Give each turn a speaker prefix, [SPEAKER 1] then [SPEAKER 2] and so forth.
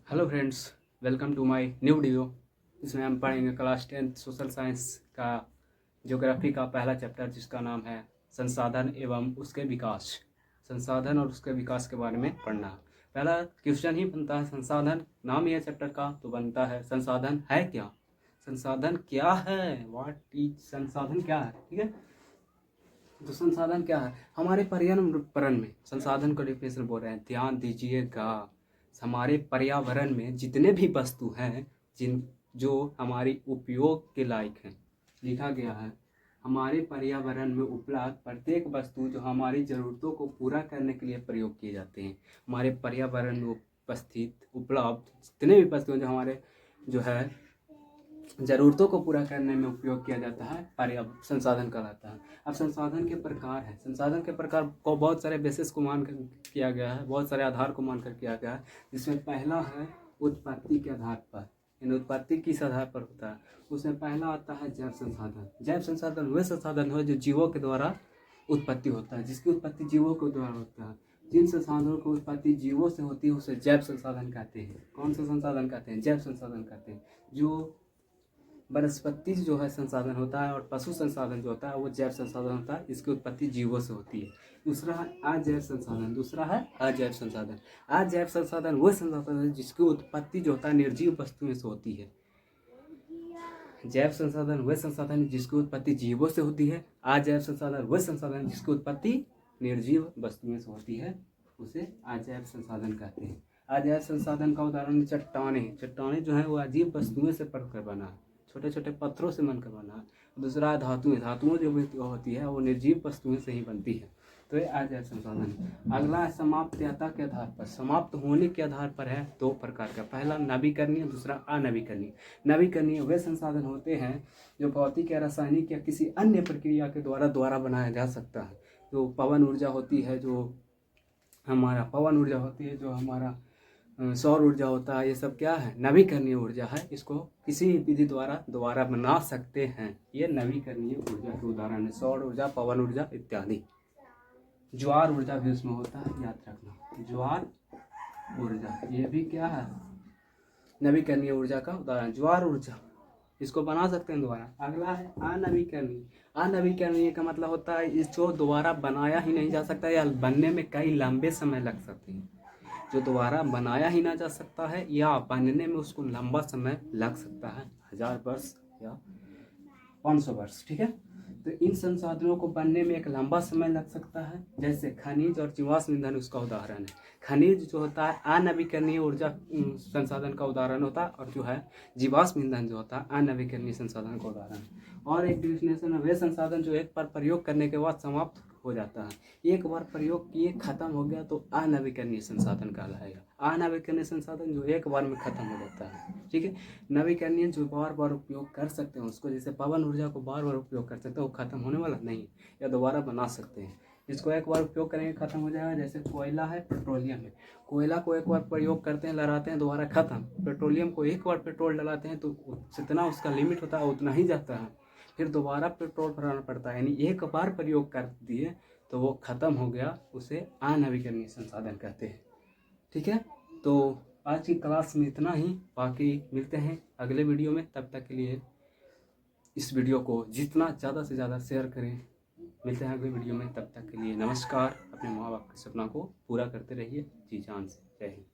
[SPEAKER 1] Hello friends, welcome to my new video. इसमें हम पढ़ेंगे क्लास 10 सोशल साइंस का ज्योग्राफी का पहला चैप्टर, जिसका नाम है संसाधन एवं उसके विकास। संसाधन और उसके विकास के बारे में पढ़ना। पहला क्वेश्चन ही बनता है संसाधन। नाम ही है चैप्टर का, तो बनता है संसाधन है क्या। संसाधन क्या है, व्हाट इज संसाधन क्या है। ठीक है, तो संसाधन क्या है हमारे पर्यावरण में। संसाधन को डेफिनेशन बोल रहे हैं, ध्यान दीजिएगा। हमारे पर्यावरण में जितने भी वस्तु हैं जो हमारी उपयोग के लायक हैं, लिखा गया है हमारे पर्यावरण में उपलब्ध प्रत्येक वस्तु जो हमारी ज़रूरतों को पूरा करने के लिए प्रयोग किए जाते हैं। हमारे पर्यावरण में उपस्थित उपलब्ध जितने भी वस्तु जो हमारे जो है ज़रूरतों को पूरा करने में उपयोग किया जाता है, पर्याप्त संसाधन कहलाता है। अब संसाधन के प्रकार है। संसाधन के प्रकार को बहुत सारे बेसिस को मान कर किया गया है, बहुत सारे आधार को मानकर किया गया है। जिसमें पहला है उत्पत्ति के आधार पर। इन उत्पत्ति किस आधार पर होता है, उसमें पहला आता है जैव संसाधन। जैव संसाधन वे संसाधन हो जो जीवों के द्वारा उत्पत्ति होता है, जिसकी उत्पत्ति जीवों के द्वारा होता है। जिन संसाधनों की उत्पत्ति जीवों से होती है उसे जैव संसाधन कहते हैं। कौन सा संसाधन कहते हैं, जैव संसाधन कहते हैं। जो वनस्पति जो है संसाधन होता है और पशु संसाधन जो होता है वो जैव संसाधन होता है, इसकी उत्पत्ति जीवों से होती है। दूसरा है अजैव संसाधन। दूसरा है अजैव संसाधन। अजैव संसाधन वो संसाधन है जिसकी उत्पत्ति जो होता है निर्जीव वस्तुओं से होती है। जैव संसाधन वह संसाधन जिसकी उत्पत्ति जीवों से होती है। अजैव संसाधन वह संसाधन जिसकी उत्पत्ति निर्जीव वस्तुओं से होती है, उसे अजैव संसाधन कहते हैं। अजैव संसाधन का उदाहरण चट्टाने। चट्टाने जो है वो अजीब वस्तुओं से पढ़कर बना है, छोटे छोटे पत्थरों से बनकर बना है। दूसरा धातुएं। धातुओं जो होती है वो निर्जीव वस्तुओं से ही बनती है, तो ये अजैव संसाधन है। अगला है समाप्यता के आधार पर। समाप्त होने के आधार पर है दो प्रकार का, पहला नवीकरणीय, दूसरा अनवीकरणीय। नवीकरणीय वे संसाधन होते हैं जो भौतिक या रासायनिक या किसी अन्य प्रक्रिया के द्वारा बनाया जा सकता है। जो पवन ऊर्जा होती है, जो हमारा सौर ऊर्जा होता है, ये सब क्या है, नवीकरणीय ऊर्जा है। इसको किसी भी विधि द्वारा बना सकते हैं। ये नवीकरणीय ऊर्जा के उदाहरण है, सौर ऊर्जा, पवन ऊर्जा इत्यादि। ज्वार ऊर्जा भी उसमें होता है, याद रखना। ज्वार ऊर्जा ये भी क्या है, नवीकरणीय ऊर्जा का उदाहरण। ज्वार ऊर्जा इसको बना सकते हैं दोबारा। अगला है अनवीकरणीय। अनवीकरणीय का मतलब होता है इस जो दोबारा बनाया ही नहीं जा सकता या बनने में कई लंबे समय लग सकते हैं। जो दोबारा बनाया ही ना जा सकता है या बनने में उसको लंबा समय लग सकता है, 1000 वर्ष या 500 वर्ष। ठीक है, तो इन संसाधनों को बनने में एक लंबा समय लग सकता है। जैसे खनिज और जीवाश्म ईंधन उसका उदाहरण है। खनिज जो होता है अनवीकरणीय ऊर्जा संसाधन का उदाहरण होता है, और जो है जीवाश्म ईंधन जो होता है अनवीकरणीय संसाधन का उदाहरण है। और एक डेफिनेशन है वे संसाधन जो एक बार प्रयोग करने के बाद समाप्त हो जाता है। एक बार प्रयोग किए खत्म हो गया तो अनवीकरणीय संसाधन कहलाएगा। अनवीकरणीय संसाधन जो एक बार में खत्म हो जाता है। ठीक है, नवीकरणीय जो बार बार उपयोग कर सकते हैं उसको, जैसे पवन ऊर्जा को बार बार उपयोग कर सकते हैं, वो खत्म होने वाला नहीं है, या दोबारा बना सकते हैं। जिसको एक बार उपयोग करेंगे खत्म हो जाएगा। जैसे कोयला है, पेट्रोलियम है। कोयला को एक बार प्रयोग करते हैं, लड़ाते हैं, दोबारा खत्म। पेट्रोलियम को एक बार पेट्रोल डलाते हैं तो जितना उसका लिमिट होता है उतना ही जाता है, फिर दोबारा पेट्रोल भराना पड़ता है। यानी एक बार प्रयोग कर दिए तो वो खत्म हो गया, उसे अनवीकरणीय संसाधन कहते हैं। ठीक है, तो आज की क्लास में इतना ही। बाकी मिलते हैं अगले वीडियो में, तब तक के लिए इस वीडियो को जितना ज़्यादा से ज़्यादा शेयर करें। मिलते हैं अगले वीडियो में, तब तक के लिए नमस्कार। अपने माँ बाप के सपना को पूरा करते रहिए जी जान से। जय हिंद।